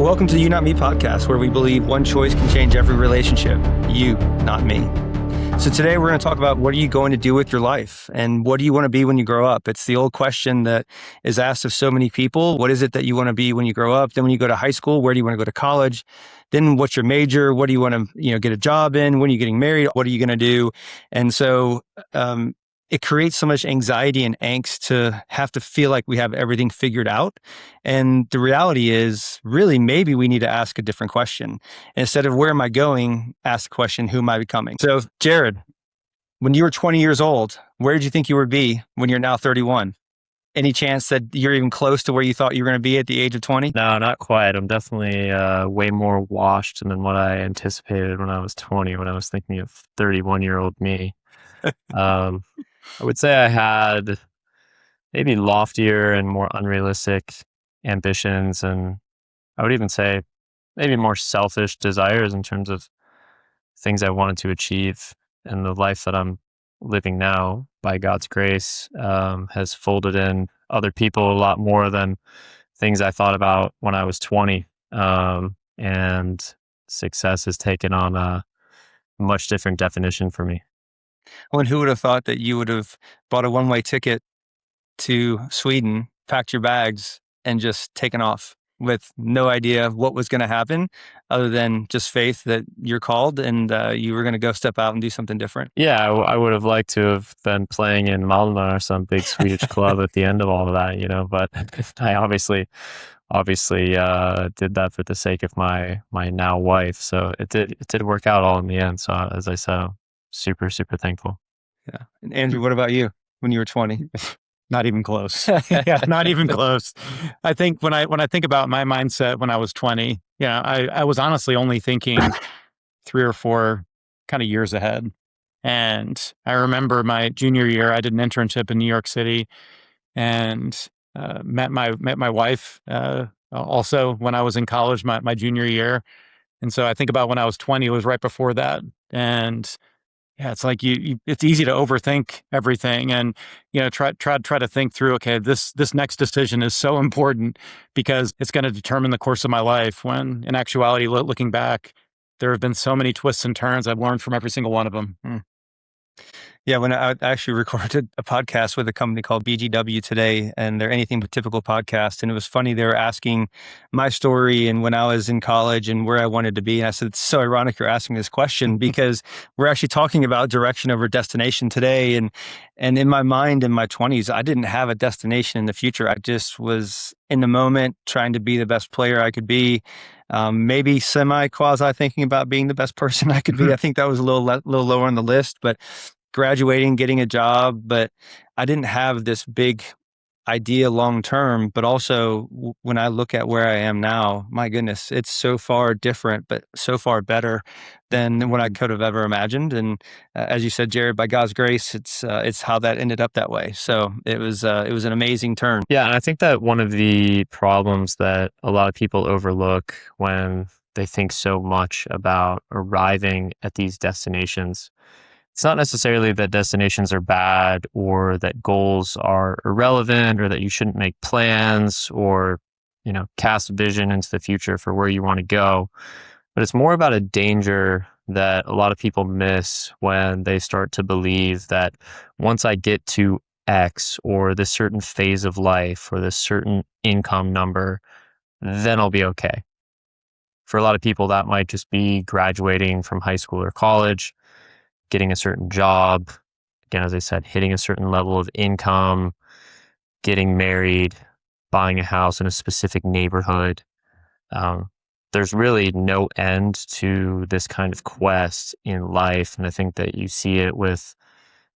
Welcome to the You Not Me podcast, where we believe one choice can change every relationship. You, not me. So today we're going to talk about what are you going to do with your life and what do you want to be when you grow up? It's the old question that is asked of so many people. What is it that you want to be when you grow up? Then when you go to high school, where do you want to go to college? Then what's your major? What do you want to, get a job in? When are you getting married? What are you going to do? And so, it creates so much anxiety and angst to have to feel like we have everything figured out. And the reality is really maybe we need to ask a different question. And instead of where am I going, ask the question, who am I becoming? So Jared, when you were 20 years old, where did you think you would be when you're now 31? Any chance that you're even close to where you thought you were going to be at the age of 20? No, not quite. I'm definitely way more washed than what I anticipated when I was 20, when I was thinking of 31-year-old me. I would say I had maybe loftier and more unrealistic ambitions, and I would even say maybe more selfish desires in terms of things I wanted to achieve. And the life that I'm living now, by God's grace, has folded in other people a lot more than things I thought about when I was 20. And success has taken on a much different definition for me. Well, and who would have thought that you would have bought a one-way ticket to Sweden, packed your bags, and just taken off with no idea what was going to happen other than just faith that you're called and you were going to go step out and do something different? Yeah, I would have liked to have been playing in Malmö or some big Swedish club at the end of all of that, but I obviously did that for the sake of my now wife. So it did work out all in the end. So as I said, super, super thankful. Yeah. And Andrew, what about you when you were 20? Not even close. Yeah, not even close. I think when I think about my mindset when I was 20, I was honestly only thinking 3 or 4 kind of years ahead. And I remember my junior year, I did an internship in New York City and met my wife also when I was in college, my junior year. And so I think about when I was 20, it was right before that. And yeah, it's like it's easy to overthink everything and, try to think through, okay, this next decision is so important because it's going to determine the course of my life, when in actuality, looking back, there have been so many twists and turns. I've learned from every single one of them. Yeah, when I actually recorded a podcast with a company called BGW today, and they're anything but typical podcast. And it was funny, they were asking my story and when I was in college and where I wanted to be. And I said, it's so ironic you're asking this question because we're actually talking about direction over destination today. And in my mind, in my 20s, I didn't have a destination in the future. I just was in the moment trying to be the best player I could be. Maybe quasi thinking about being the best person I could be. I think that was a little lower on the list, but graduating, getting a job, but I didn't have this big idea long term. But also when I look at where I am now, my goodness, it's so far different, but so far better than what I could have ever imagined. And as you said, Jared, by God's grace, it's how that ended up that way. So it was an amazing turn. Yeah, and I think that one of the problems that a lot of people overlook when they think so much about arriving at these destinations, it's not necessarily that destinations are bad or that goals are irrelevant or that you shouldn't make plans or, cast vision into the future for where you want to go. But it's more about a danger that a lot of people miss when they start to believe that once I get to X or this certain phase of life or this certain income number, then I'll be okay. For a lot of people, that might just be graduating from high school or college, getting a certain job, again, as I said, hitting a certain level of income, getting married, buying a house in a specific neighborhood. There's really no end to this kind of quest in life. And I think that you see it with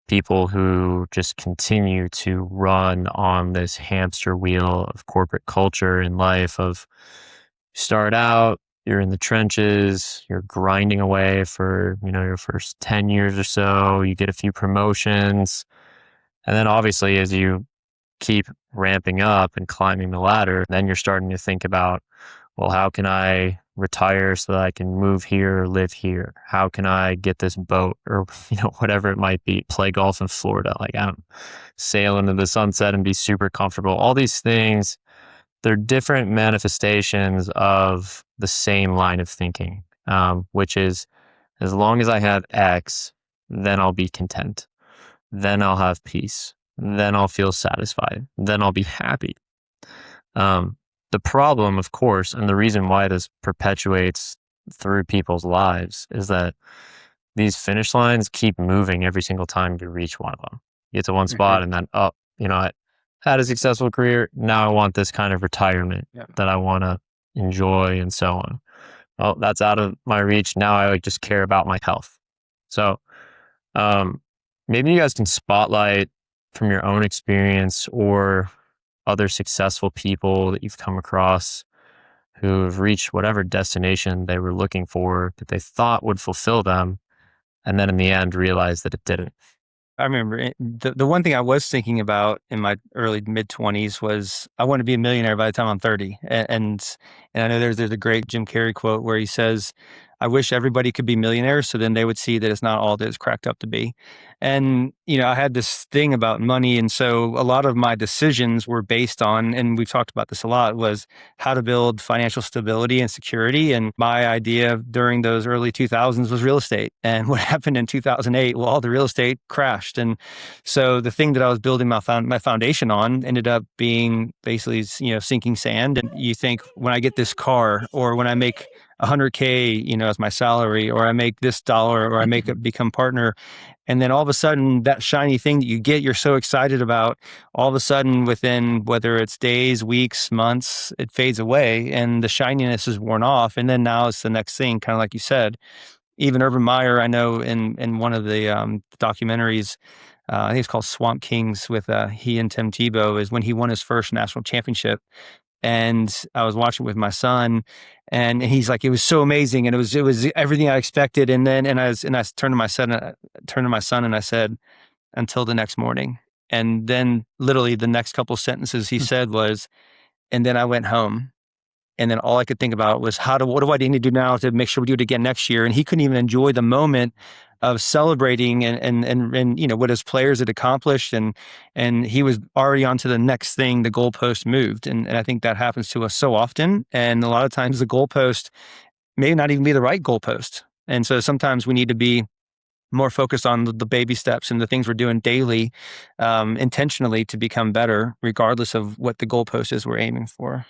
people who just continue to run on this hamster wheel of corporate culture in life of start out, you're in the trenches, you're grinding away for, your first 10 years or so, you get a few promotions. And then obviously as you keep ramping up and climbing the ladder, then you're starting to think about, well, how can I retire so that I can move here or live here? How can I get this boat or, whatever it might be, play golf in Florida? Like, I don't sail into the sunset and be super comfortable. All these things they're different manifestations of the same line of thinking, which is as long as I have X, then I'll be content. Then I'll have peace. Then I'll feel satisfied. Then I'll be happy. The problem, of course, and the reason why this perpetuates through people's lives is that these finish lines keep moving every single time you reach one of them. You get to one spot and then, oh, I had a successful career. Now I want this kind of retirement that I want to enjoy and so on. Well, that's out of my reach. Now I just care about my health. So maybe you guys can spotlight from your own experience or other successful people that you've come across who have reached whatever destination they were looking for that they thought would fulfill them, and then in the end realized that it didn't. I remember the one thing I was thinking about in my early mid-20s was I want to be a millionaire by the time I'm 30. And I know there's a great Jim Carrey quote where he says, I wish everybody could be millionaires so then they would see that it's not all that it's cracked up to be. And, I had this thing about money. And so a lot of my decisions were based on, and we've talked about this a lot, was how to build financial stability and security. And my idea during those early 2000s was real estate. And what happened in 2008? Well, all the real estate crashed. And so the thing that I was building my foundation on ended up being basically, sinking sand. And you think, when I get this car, or when I make $100K, as my salary, or I make this dollar, or I become partner. And then all of a sudden that shiny thing that you get, you're so excited about, all of a sudden within, whether it's days, weeks, months, it fades away and the shininess is worn off. And then now it's the next thing, kind of like you said. Even Urban Meyer, I know in one of the documentaries, I think it's called Swamp Kings with he and Tim Tebow, is when he won his first national championship. And I was watching with my son, and he's like, it was so amazing, and it was everything I expected. And then I turned to my son and I said, until the next morning. And then literally the next couple sentences he said was, and then I went home. And then all I could think about was what do I need to do now to make sure we do it again next year? And he couldn't even enjoy the moment of celebrating and what his players had accomplished. And he was already on to the next thing. The goalpost moved. And I think that happens to us so often. And a lot of times the goalpost may not even be the right goalpost. And so sometimes we need to be more focused on the baby steps and the things we're doing daily, intentionally, to become better, regardless of what the goalpost is we're aiming for.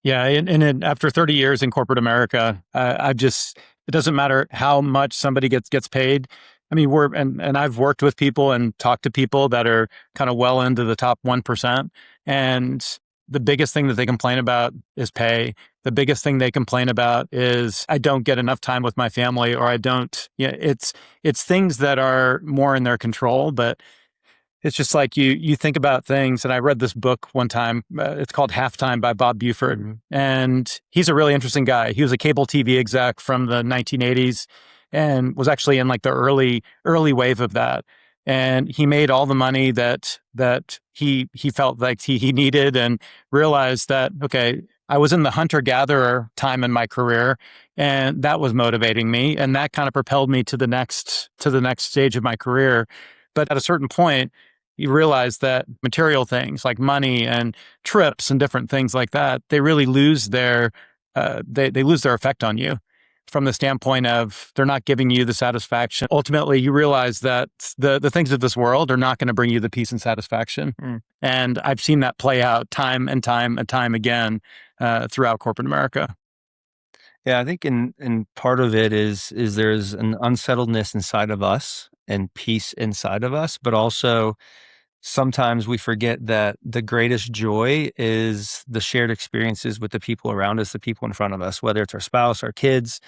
Yeah, and after 30 years in corporate America, it doesn't matter how much somebody gets paid. I mean, and I've worked with people and talked to people that are kind of well into the top 1%. And the biggest thing that they complain about is pay. The biggest thing they complain about is I don't get enough time with my family, or I don't, it's things that are more in their control, but it's just like you think about things. And I read this book one time. It's called Halftime by Bob Buford. And he's a really interesting guy. He was a cable TV exec from the 1980s and was actually in like the early wave of that. And he made all the money that he felt like he needed, and realized that, okay, I was in the hunter-gatherer time in my career, and that was motivating me. And that kind of propelled me to the next stage of my career. But at a certain point, you realize that material things like money and trips and different things like that, they really lose their they lose their effect on you, from the standpoint of they're not giving you the satisfaction. Ultimately, you realize that the things of this world are not going to bring you the peace and satisfaction. And I've seen that play out time and time and time again throughout corporate America. Yeah, I think in part of it is there's an unsettledness inside of us and peace inside of us, but also sometimes we forget that the greatest joy is the shared experiences with the people around us, the people in front of us, whether it's our spouse, our kids,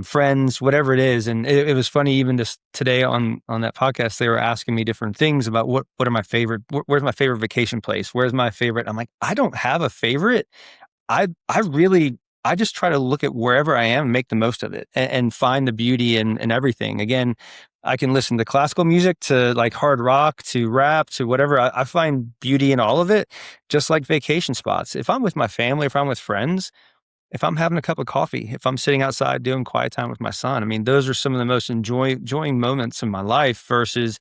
friends, whatever it is. And it was funny, even just today on that podcast, they were asking me different things about what are my favorite, where's my favorite vacation place? Where's my favorite? I'm like, I don't have a favorite. I just try to look at wherever I am and make the most of it and find the beauty in everything. Again, I can listen to classical music, to like hard rock, to rap, to whatever. I find beauty in all of it, just like vacation spots. If I'm with my family, if I'm with friends, if I'm having a cup of coffee, if I'm sitting outside doing quiet time with my son, I mean, those are some of the most enjoying moments in my life versus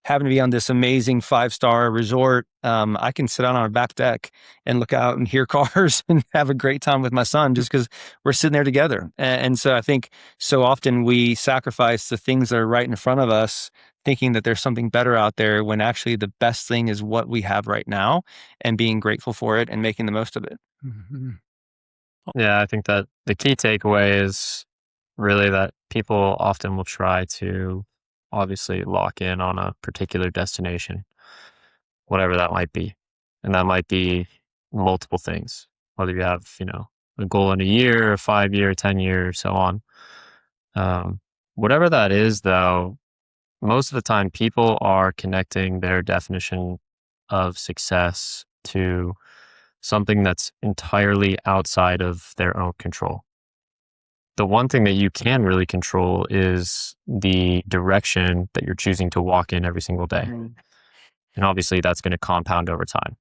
happen to be on this amazing 5-star resort, I can sit out on our back deck and look out and hear cars and have a great time with my son just because we're sitting there together. And so I think so often we sacrifice the things that are right in front of us, thinking that there's something better out there when actually the best thing is what we have right now and being grateful for it and making the most of it. Mm-hmm. Yeah, I think that the key takeaway is really that people often will try to obviously lock in on a particular destination, whatever that might be. And that might be multiple things, whether you have, a goal in a year, a 5 year, 10 year, so on. Whatever that is, though, most of the time people are connecting their definition of success to something that's entirely outside of their own control. The one thing that you can really control is the direction that you're choosing to walk in every single day. And obviously that's going to compound over time.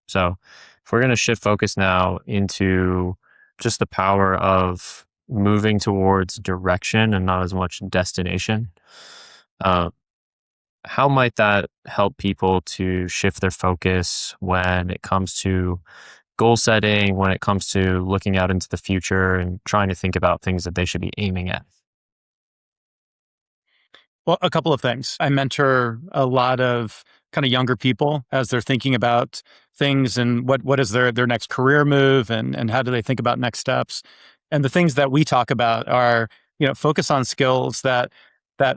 So if we're going to shift focus now into just the power of moving towards direction and not as much destination, how might that help people to shift their focus when it comes to goal setting, when it comes to looking out into the future and trying to think about things that they should be aiming at? Well, a couple of things. I mentor a lot of kind of younger people as they're thinking about things and what is their next career move and how do they think about next steps. And the things that we talk about are, focus on skills that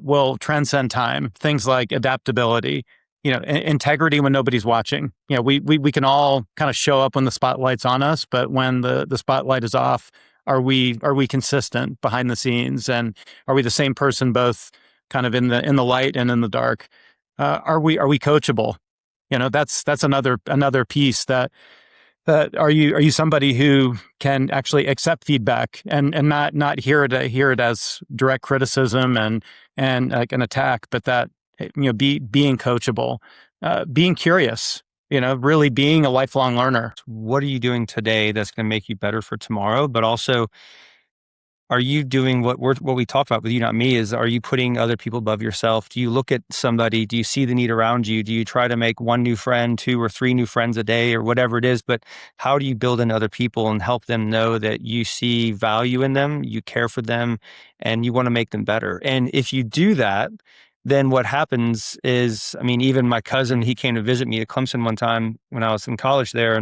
will transcend time. Things like adaptability, integrity when nobody's watching. We can all kind of show up when the spotlight's on us, but when the spotlight is off, are we consistent behind the scenes, and are we the same person both kind of in the light and in the dark? Are we coachable? That's another piece that are you somebody who can actually accept feedback and not hear it as direct criticism and like an attack, but that being coachable, being curious, really being a lifelong learner. What are you doing today that's going to make you better for tomorrow? But also, are you doing what we talked about with You Not Me? Is, are you putting other people above yourself? Do you look at somebody? Do you see the need around you? Do you try to make one new friend, 2 or 3 new friends a day, or whatever it is? But how do you build in other people and help them know that you see value in them, you care for them, and you want to make them better? And if you do that, then what happens is, I mean, even my cousin, he came to visit me at Clemson one time when I was in college there,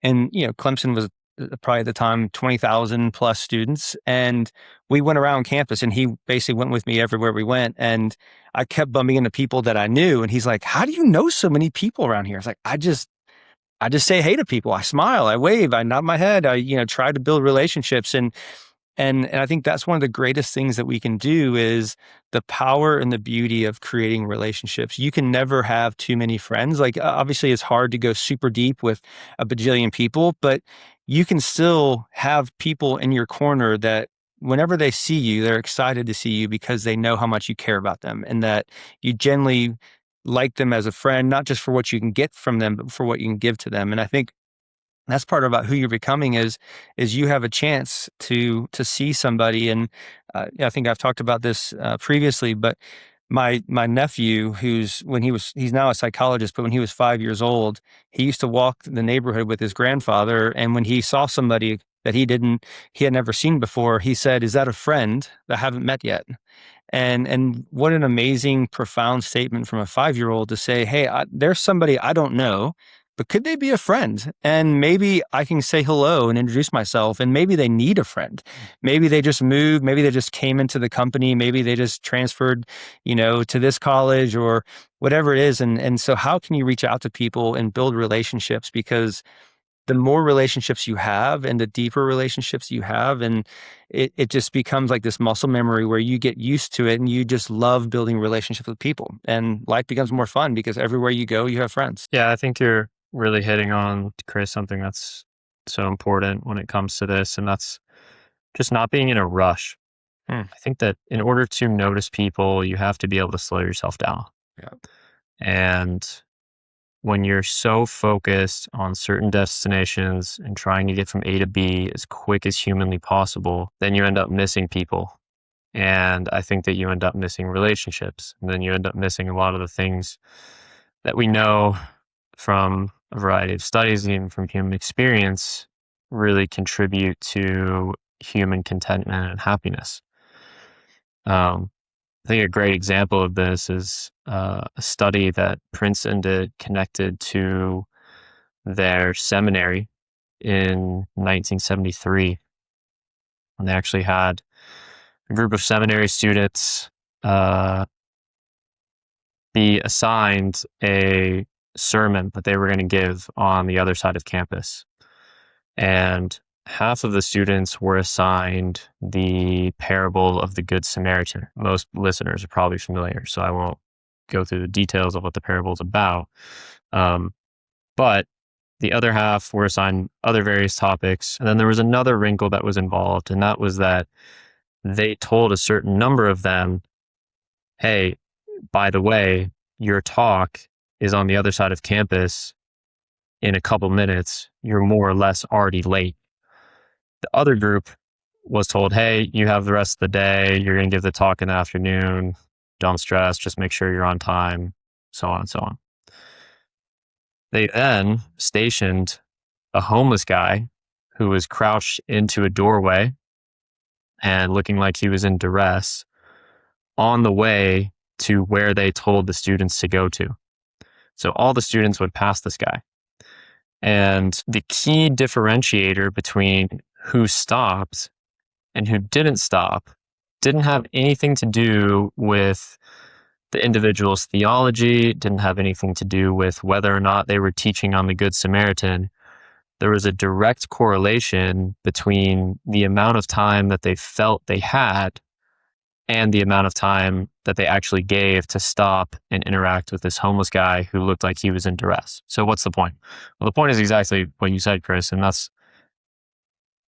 and Clemson was probably at the time 20,000 plus students, and we went around campus, and he basically went with me everywhere we went, and I kept bumping into people that I knew, and he's like, "How do you know so many people around here?" It's like, I just say hey to people. I smile, I wave, I nod my head, I try to build relationships, and I think that's one of the greatest things that we can do is the power and the beauty of creating relationships. You can never have too many friends. Like, obviously it's hard to go super deep with a bajillion people, but you can still have people in your corner that whenever they see you, they're excited to see you because they know how much you care about them and that you genuinely like them as a friend, not just for what you can get from them, but for what you can give to them. And I think that's part about who you're becoming is you have a chance to see somebody. And I think I've talked about this previously, but my nephew, he's now a psychologist, but when he was 5 years old, he used to walk the neighborhood with his grandfather. And when he saw somebody that he had never seen before, he said, "Is that a friend that I haven't met yet?" And what an amazing, profound statement from a 5-year-old to say, "Hey, there's somebody I don't know, but could they be a friend? And maybe I can say hello and introduce myself. And maybe they need a friend. Maybe they just moved. Maybe they just came into the company. Maybe they just transferred, to this college or whatever it is." And so how can you reach out to people and build relationships? Because the more relationships you have and the deeper relationships you have, and it just becomes like this muscle memory where you get used to it and you just love building relationships with people, and life becomes more fun because everywhere you go, you have friends. Yeah, I think you're really hitting on, Chris, something that's so important when it comes to this, and that's just not being in a rush. I think that in order to notice people, you have to be able to slow yourself down. Yeah. And when you're so focused on certain destinations and trying to get from A to B as quick as humanly possible, then you end up missing people. And I think that you end up missing relationships. And then you end up missing a lot of the things that we know from a variety of studies, even from human experience, really contribute to human contentment and happiness. I think a great example of this is a study that Princeton did connected to their seminary in 1973. And they actually had a group of seminary students be assigned a sermon that they were going to give on the other side of campus. And half of the students were assigned the parable of the Good Samaritan. Most listeners are probably familiar, so I won't go through the details of what the parable is about. But the other half were assigned other various topics. And then there was another wrinkle that was involved, and that was that they told a certain number of them, hey, by the way, your talk is on the other side of campus in a couple minutes. You're more or less already late. The other group was told, hey, you have the rest of the day. You're going to give the talk in the afternoon. Don't stress. Just make sure you're on time, so on and so on. They then stationed a homeless guy who was crouched into a doorway and looking like he was in duress on the way to where they told the students to go to. So all the students would pass this guy. And the key differentiator between who stopped and who didn't stop didn't have anything to do with the individual's theology, didn't have anything to do with whether or not they were teaching on the Good Samaritan. There was a direct correlation between the amount of time that they felt they had and the amount of time that they actually gave to stop and interact with this homeless guy who looked like he was in duress. So what's the point? Well, the point is exactly what you said, Chris, and that's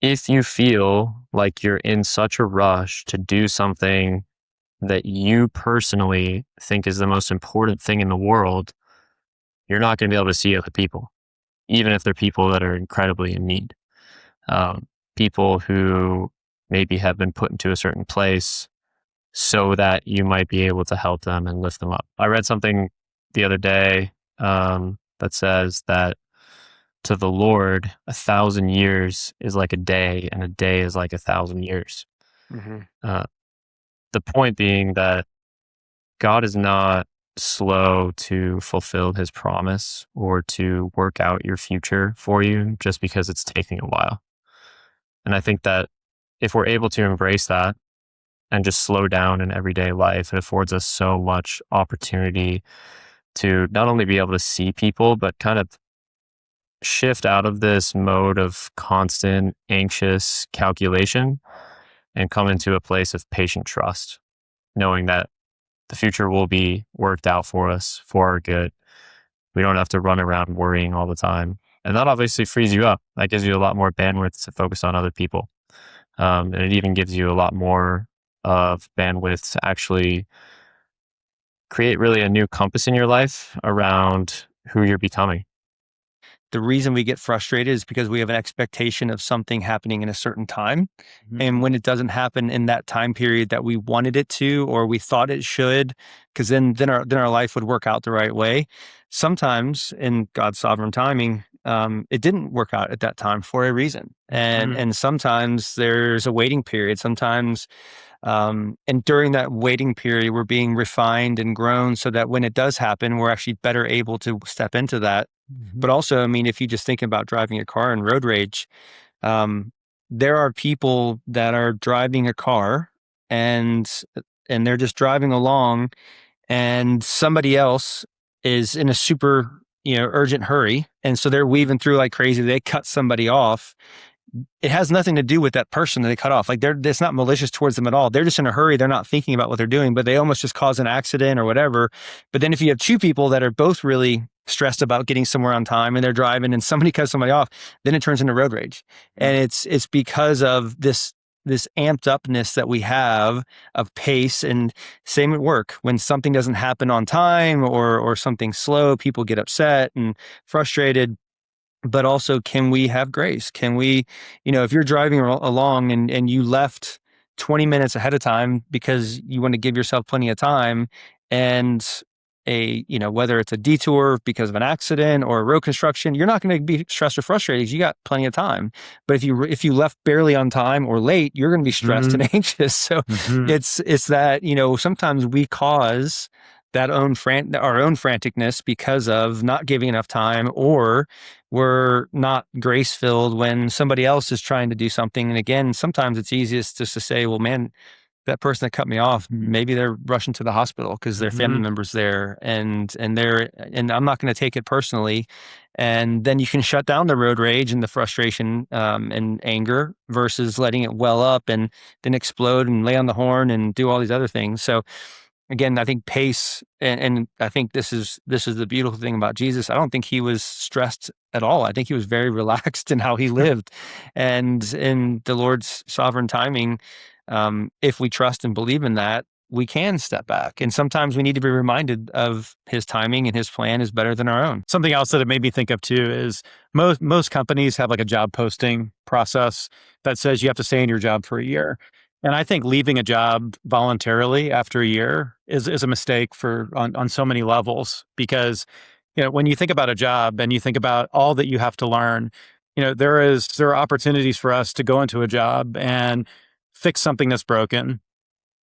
if you feel like you're in such a rush to do something that you personally think is the most important thing in the world, you're not going to be able to see other people, even if they're people that are incredibly in need. People who maybe have been put into a certain place so that you might be able to help them and lift them up. I read something the other day that says that to the Lord, 1,000 years is like a day, and a day is like 1,000 years. Mm-hmm. The point being that God is not slow to fulfill his promise or to work out your future for you just because it's taking a while. And I think that if we're able to embrace that and just slow down in everyday life, it affords us so much opportunity to not only be able to see people, but kind of shift out of this mode of constant anxious calculation and come into a place of patient trust, knowing that the future will be worked out for us for our good. We don't have to run around worrying all the time. And that obviously frees you up. That gives you a lot more bandwidth to focus on other people. And it even gives you a lot more of bandwidth to actually create really a new compass in your life around who you're becoming. The reason we get frustrated is because we have an expectation of something happening in a certain time. Mm-hmm. And when it doesn't happen in that time period that we wanted it to, or we thought it should, because then our life would work out the right way. Sometimes in God's sovereign timing, it didn't work out at that time for a reason. And sometimes there's a waiting period. Sometimes and during that waiting period, we're being refined and grown so that when it does happen, we're actually better able to step into that. Mm-hmm. But also, I mean, if you just think about driving a car and road rage, there are people that are driving a car and they're just driving along, and somebody else is in a super, urgent hurry. And so they're weaving through like crazy. They cut somebody off. It has nothing to do with that person that they cut off. Like it's not malicious towards them at all. They're just in a hurry. They're not thinking about what they're doing, but they almost just cause an accident or whatever. But then if you have two people that are both really stressed about getting somewhere on time and they're driving and somebody cuts somebody off, then it turns into road rage. And it's because of this amped upness that we have of pace. And same at work. When something doesn't happen on time or something's slow, people get upset and frustrated. But also, can we have grace? Can we, if you're driving along and you left 20 minutes ahead of time because you want to give yourself plenty of time. And whether it's a detour because of an accident or a road construction, you're not going to be stressed or frustrated because you got plenty of time. But if you left barely on time or late, you're going to be stressed and anxious. So it's that, sometimes we cause that our own franticness because of not giving enough time, or we're not grace filled when somebody else is trying to do something. And again, sometimes it's easiest just to say, well, man, that person that cut me off, maybe they're rushing to the hospital because their family member's there, and I'm not going to take it personally. And then you can shut down the road rage and the frustration and anger versus letting it well up and then explode and lay on the horn and do all these other things. So again, I think pace, and I think this is the beautiful thing about Jesus. I don't think he was stressed at all. I think he was very relaxed in how he lived, and in the Lord's sovereign timing. If we trust and believe in that, we can step back. And sometimes we need to be reminded of his timing, and his plan is better than our own. Something else that it made me think of too is most companies have like a job posting process that says you have to stay in your job for a year. And I think leaving a job voluntarily after a year is a mistake on so many levels, because when you think about a job and you think about all that you have to learn, there are opportunities for us to go into a job and fix something that's broken,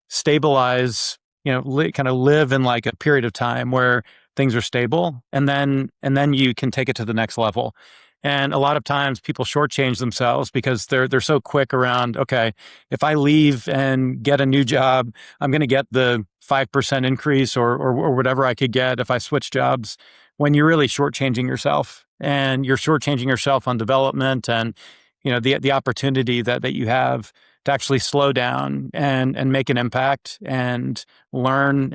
stabilize, kind of live in like a period of time where things are stable, and then you can take it to the next level. And a lot of times people shortchange themselves because they're so quick around, okay, if I leave and get a new job, I'm going to get the 5% increase or whatever I could get if I switch jobs, when you're really shortchanging yourself, and you're shortchanging yourself on development and, the opportunity that you have to actually slow down and make an impact and learn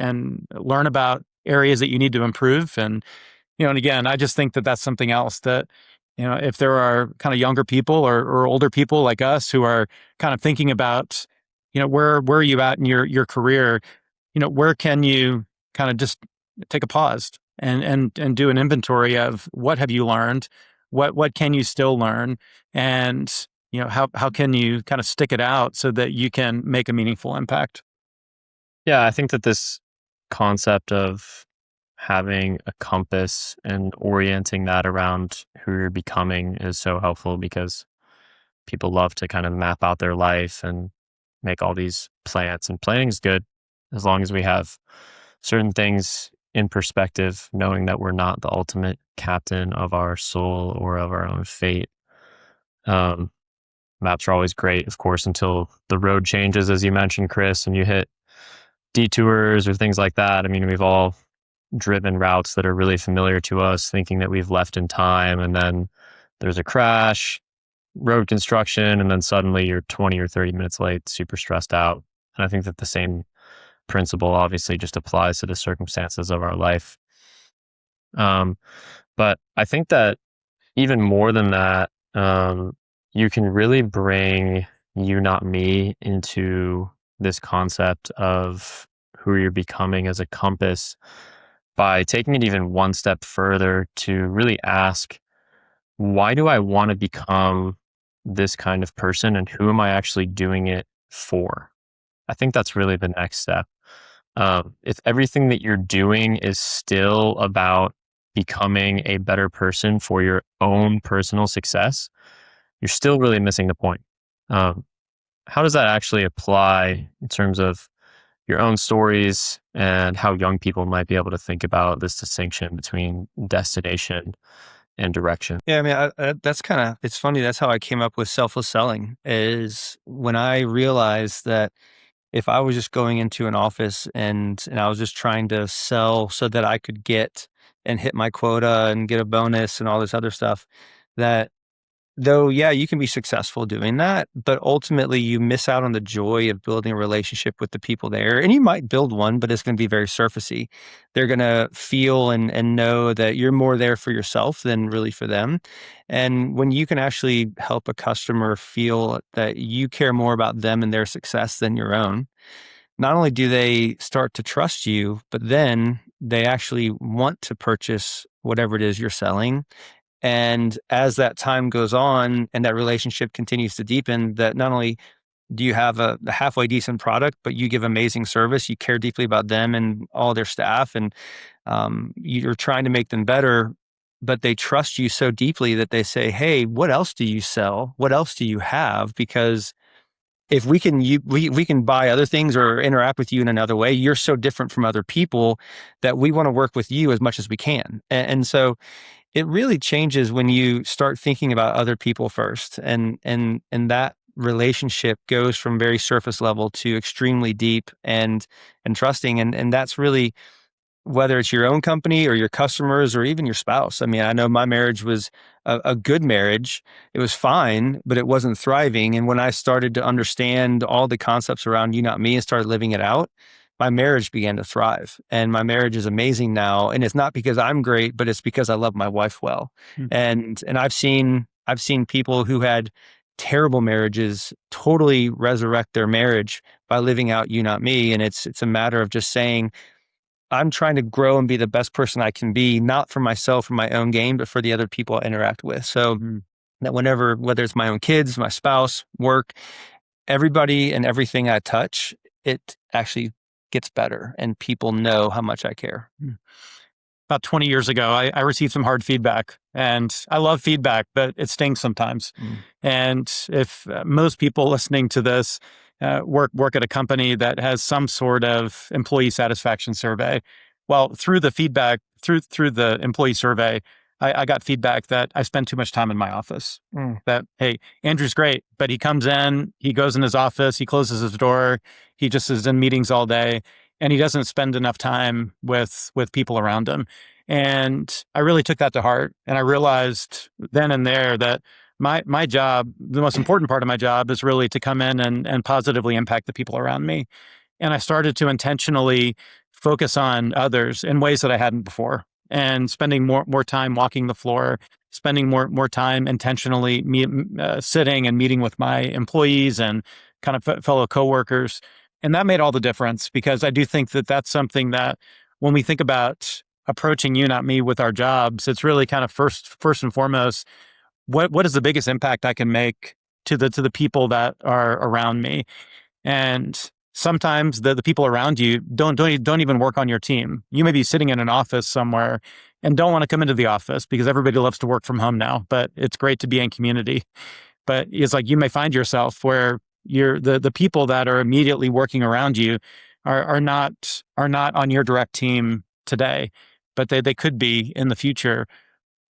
about areas that you need to improve. And, and again, I just think that that's something else that, if there are kind of younger people or older people like us who are kind of thinking about, where are you at in your career, where can you kind of just take a pause and do an inventory of what have you learned, what can you still learn, and how can you kind of stick it out so that you can make a meaningful impact. Yeah, I think that this concept of having a compass and orienting that around who you're becoming is so helpful, because people love to kind of map out their life and make all these plans. And planning is good as long as we have certain things in perspective, knowing that we're not the ultimate captain of our soul or of our own fate. Maps are always great, of course, until the road changes, as you mentioned, Chris, and you hit detours or things like that. I mean, we've all driven routes that are really familiar to us, thinking that we've left in time, and then there's a crash, road construction, and then suddenly you're 20 or 30 minutes late, super stressed out. And I think that the same principle obviously just applies to the circumstances of our life. But I think that even more than that, you can really bring you, not me, into this concept of who you're becoming as a compass by taking it even one step further to really ask, why do I want to become this kind of person, and who am I actually doing it for? I think that's really the next step. If everything that you're doing is still about becoming a better person for your own personal success, you're still really missing the point. How does that actually apply in terms of your own stories and how young people might be able to think about this distinction between destination and direction? Yeah, I mean, that's it's funny. That's how I came up with selfless selling, is when I realized that if I was just going into an office and I was just trying to sell so that I could get and hit my quota and get a bonus and all this other stuff, that though, yeah, you can be successful doing that, but ultimately you miss out on the joy of building a relationship with the people there. And you might build one, but it's going to be very surfacey. They're going to feel and know that you're more there for yourself than really for them. And when you can actually help a customer feel that you care more about them and their success than your own, not only do they start to trust you, but then they actually want to purchase whatever it is you're selling. And as that time goes on and that relationship continues to deepen, that not only Do you have a halfway decent product, but you give amazing service? You care deeply about them and all their staff, and you're trying to make them better, but they trust you so deeply that they say, "Hey, what else do you sell? What else do you have?" Because if we can buy other things or interact with you in another way, you're so different from other people that we want to work with you as much as we can. And so it really changes when you start thinking about other people first, and that relationship goes from very surface level to extremely deep and trusting, and that's really, whether it's your own company or your customers or even your spouse. I mean, I know my marriage was a good marriage. It was fine, but it wasn't thriving. And when I started to understand all the concepts around You Not Me and started living it out, my marriage began to thrive. And my marriage is amazing now. And it's not because I'm great, but it's because I love my wife well. Mm. And I've seen people who had terrible marriages totally resurrect their marriage by living out You Not Me. And it's a matter of just saying, I'm trying to grow and be the best person I can be, not for myself or my own gain, but for the other people I interact with. So that whether it's my own kids, my spouse, work, everybody and everything I touch, it actually gets better and people know how much I care. About 20 years ago, I received some hard feedback, and I love feedback, but it stings sometimes. And if most people listening to this work at a company that has some sort of employee satisfaction survey, well, through the feedback, through the employee survey, I got feedback that I spend too much time in my office. That, hey, Andrew's great, but he comes in, he goes in his office, he closes his door, he just is in meetings all day, and he doesn't spend enough time with people around him. And I really took that to heart. And I realized then and there that my job, the most important part of my job, is really to come in and positively impact the people around me. And I started to intentionally focus on others in ways that I hadn't before, and spending more time walking the floor, spending more time intentionally sitting and meeting with my employees and kind of fellow coworkers. And that made all the difference, because I do think that that's something that when we think about approaching You Not Me with our jobs, it's really kind of first and foremost, what is the biggest impact I can make to the people that are around me? And sometimes the people around you don't even work on your team. You may be sitting in an office somewhere and don't want to come into the office because everybody loves to work from home now, but it's great to be in community. But it's like you may find yourself where the people that are immediately working around you are not on your direct team today, but they could be in the future.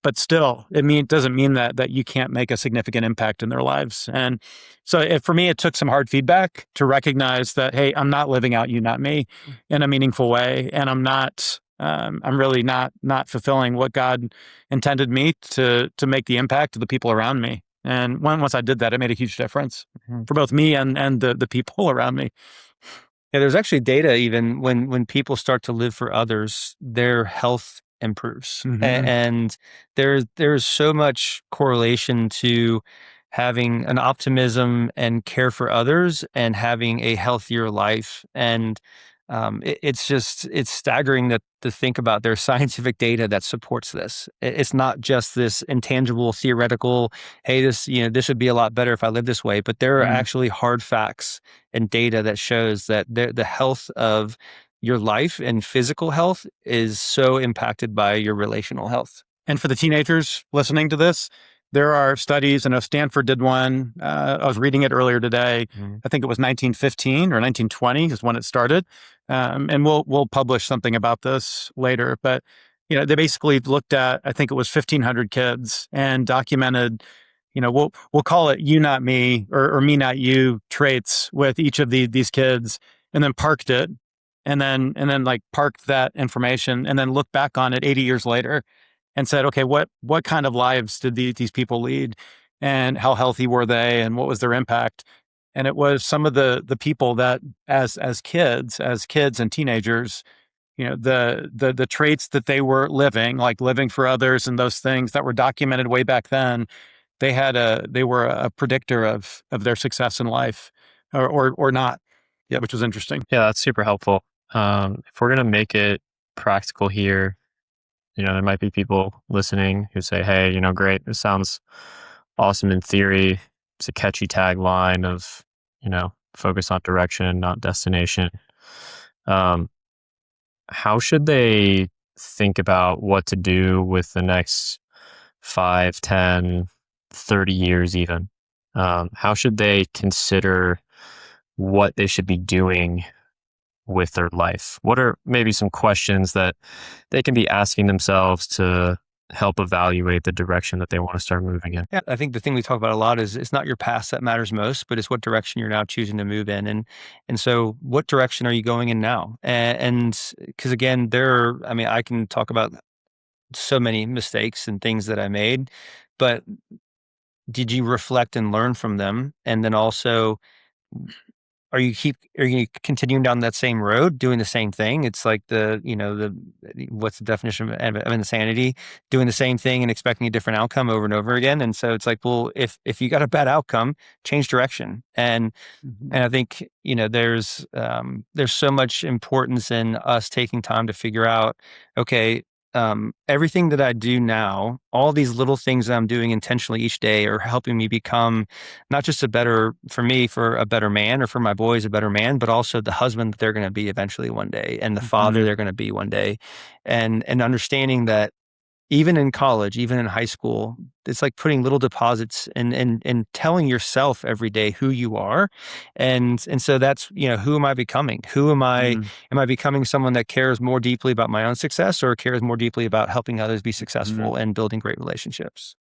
But still, it doesn't mean that you can't make a significant impact in their lives. And so for me, it took some hard feedback to recognize that, hey, I'm not living out You Not Me in a meaningful way, and I'm really not fulfilling what God intended me to make the impact to the people around me. And once I did that, it made a huge difference for both me and the people around me. Yeah, there's actually data, even when people start to live for others, their health improves. And there's so much correlation to having an optimism and care for others and having a healthier life. And it's staggering to think about. There's scientific data that supports this. It's not just this intangible theoretical, hey, this would be a lot better if I lived this way, but there are actually hard facts and data that shows that the health of your life and physical health is so impacted by your relational health. And for the teenagers listening to this, there are studies. I know Stanford did one. I was reading it earlier today. I think it was 1915 or 1920 is when it started. And we'll publish something about this later. But they basically looked at, I think it was 1,500 kids, and documented, we'll call it You Not Me or Me Not You traits with each of these kids, and then parked it, and then like parked that information, and then looked back on it 80 years later and said, okay, what kind of lives did these people lead, and how healthy were they, and what was their impact? And it was some of the people that as kids and teenagers, the traits that they were living, like living for others and those things that were documented way back then, they were a predictor of their success in life or not. Yeah, which was interesting. Yeah, that's super helpful. If we're going to make it practical here, there might be people listening who say, hey, great, this sounds awesome in theory. It's a catchy tagline of, focus on direction, not destination. Um, how should they think about what to do with the next 5, 10, 30 years even? How should they consider what they should be doing with their life? What are maybe some questions that they can be asking themselves to help evaluate the direction that they want to start moving in? Yeah, I think the thing we talk about a lot is it's not your past that matters most, but it's what direction you're now choosing to move in. And so what direction are you going in now? And because again, I can talk about so many mistakes and things that I made, but did you reflect and learn from them? And then also, are you continuing down that same road doing the same thing? It's like what's the definition of insanity? Doing the same thing and expecting a different outcome over and over again. And so it's like, well, if you got a bad outcome, change direction. And I think, there's so much importance in us taking time to figure out, okay, everything that I do now, all these little things that I'm doing intentionally each day are helping me become not just for a better man, or for my boys, a better man, but also the husband that they're going to be eventually one day, and the father they're going to be one day. And understanding that even in college, even in high school, it's like putting little deposits and telling yourself every day who you are. And so that's, who am I becoming? Am I becoming someone that cares more deeply about my own success, or cares more deeply about helping others be successful and building great relationships?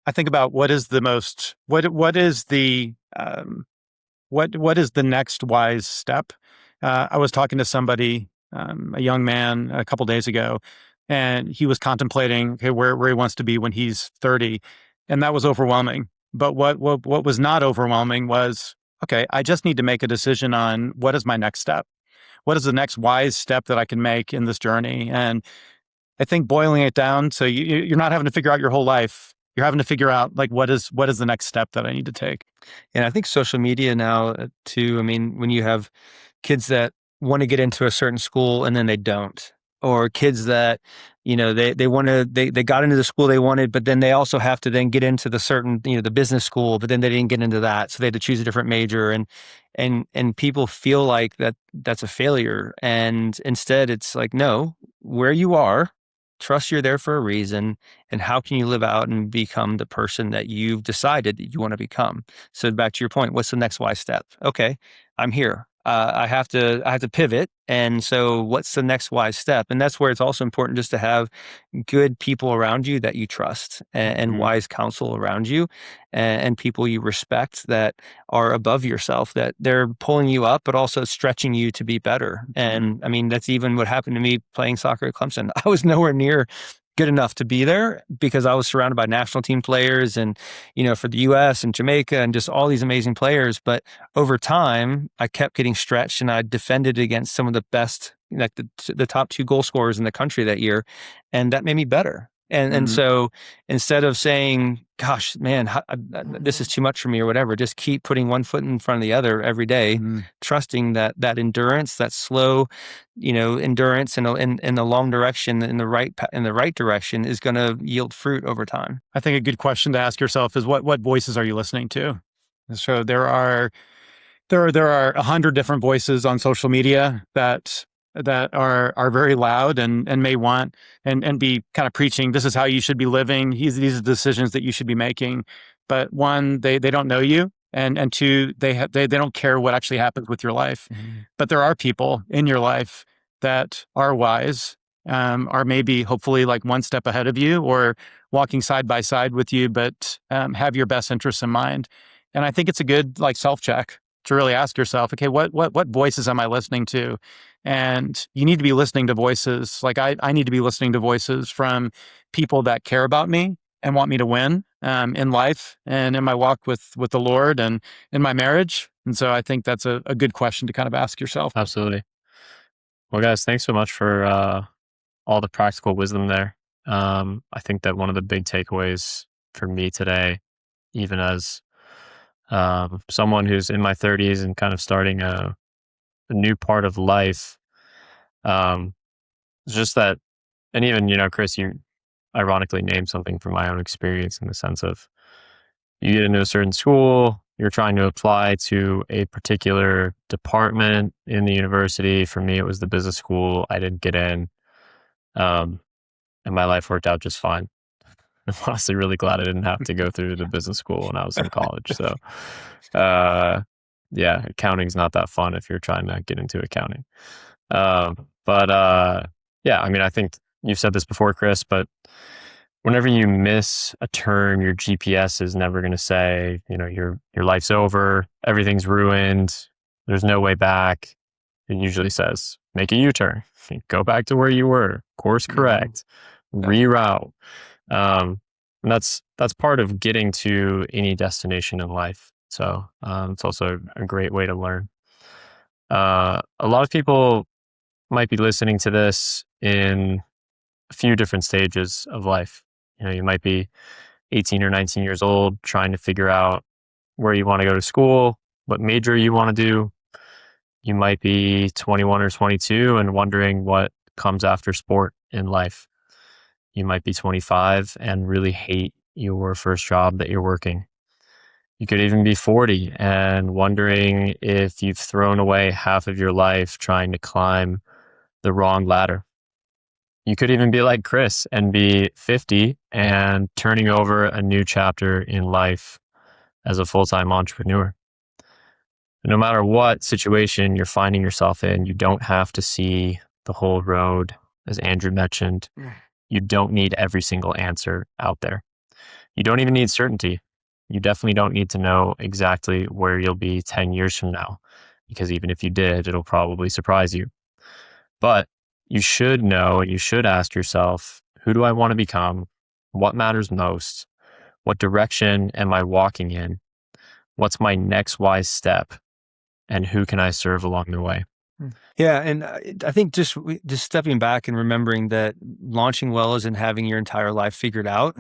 I think about what is the next wise step. I was talking to somebody, a young man, a couple days ago, and he was contemplating where he wants to be when he's 30, and that was overwhelming. But what was not overwhelming was, okay, I just need to make a decision on what is my next step. What is the next wise step that I can make in this journey? And I think boiling it down, so you're not having to figure out your whole life. You're having to figure out, like, what is the next step that I need to take. And I think social media now, too. I mean, when you have kids that want to get into a certain school and then they don't, or kids that, they got into the school they wanted, but then they also have to then get into the certain, the business school, but then they didn't get into that. So they had to choose a different major, and people feel like that's a failure. And instead it's like, no, where you are, trust you're there for a reason, and how can you live out and become the person that you've decided that you want to become? So back to your point, what's the next wise step? Okay, I'm here. I have to pivot. And so what's the next wise step? And that's where it's also important just to have good people around you that you trust, and wise counsel around you, and people you respect that are above yourself, that they're pulling you up, but also stretching you to be better. And I mean, that's even what happened to me playing soccer at Clemson. I was nowhere near good enough to be there because I was surrounded by national team players and, for the US and Jamaica and just all these amazing players. But over time, I kept getting stretched, and I defended against some of the best, like the top 2 goal scorers in the country that year. And that made me better. And so instead of saying, gosh, man, this is too much for me or whatever, just keep putting one foot in front of the other every day, trusting that endurance, that slow, endurance in the long direction, in the right direction, is going to yield fruit over time. I think a good question to ask yourself is what voices are you listening to? So there are 100 different voices on social media that are very loud and may want and be kind of preaching, this is how you should be living. These are the decisions that you should be making. But one, they don't know you. And two, they don't care what actually happens with your life. But there are people in your life that are wise, are maybe hopefully like one step ahead of you or walking side by side with you, but have your best interests in mind. And I think it's a good self-check to really ask yourself, okay, what voices am I listening to? And you need to be listening to voices. Like I need to be listening to voices from people that care about me and want me to win in life and in my walk with the Lord and in my marriage. And so I think that's a good question to kind of ask yourself. Absolutely. Well, guys, thanks so much for all the practical wisdom there. I think that one of the big takeaways for me today, even as someone who's in my 30s and kind of starting a new part of life, it's just that, and even, Chris, you ironically named something from my own experience in the sense of you get into a certain school, you're trying to apply to a particular department in the university. For me, it was the business school. I didn't get in, and my life worked out just fine. I'm honestly really glad I didn't have to go through the business school when I was in college. So, yeah, accounting's not that fun if you're trying to get into accounting. But yeah, I mean, I think you've said this before, Chris, but whenever you miss a turn, your GPS is never going to say, your life's over, everything's ruined, there's no way back. It usually says, make a U-turn, go back to where you were, course correct, reroute. And that's part of getting to any destination in life. So it's also a great way to learn. A lot of people might be listening to this in a few different stages of life. You might be 18 or 19 years old trying to figure out where you want to go to school, what major you want to do. You might be 21 or 22 and wondering what comes after sport in life. You might be 25 and really hate your first job that you're working. You could even be 40 and wondering if you've thrown away half of your life trying to climb the wrong ladder. You could even be like Chris and be 50 and turning over a new chapter in life as a full-time entrepreneur. No matter what situation you're finding yourself in, you don't have to see the whole road, as Andrew mentioned. You don't need every single answer out there. You don't even need certainty. You definitely don't need to know exactly where you'll be 10 years from now, because even if you did, it'll probably surprise you. But you should know, and you should ask yourself, who do I want to become? What matters most? What direction am I walking in? What's my next wise step? And who can I serve along the way? Yeah, and I think just stepping back and remembering that launching well isn't having your entire life figured out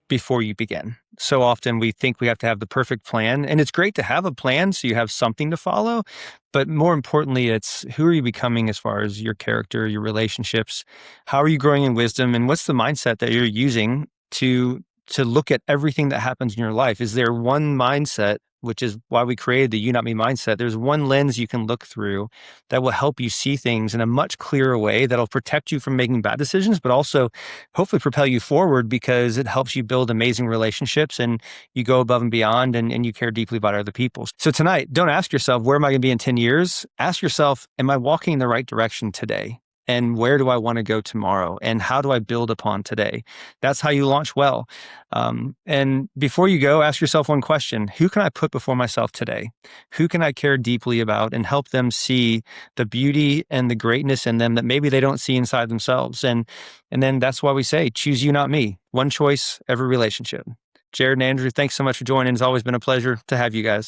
before you begin. So often we think we have to have the perfect plan, and it's great to have a plan so you have something to follow. But more importantly, it's who are you becoming as far as your character, your relationships, how are you growing in wisdom, and what's the mindset that you're using to look at everything that happens in your life? Is there one mindset, which is why we created the You Not Me mindset? There's one lens you can look through that will help you see things in a much clearer way, that'll protect you from making bad decisions, but also hopefully propel you forward because it helps you build amazing relationships and you go above and beyond and you care deeply about other people. So tonight, don't ask yourself, where am I going to be in 10 years? Ask yourself, am I walking in the right direction today? And where do I want to go tomorrow? And how do I build upon today? That's how you launch well. And before you go, ask yourself one question. Who can I put before myself today? Who can I care deeply about and help them see the beauty and the greatness in them that maybe they don't see inside themselves? And then that's why we say, choose you, not me. One choice, every relationship. Jared and Andrew, thanks so much for joining. It's always been a pleasure to have you guys.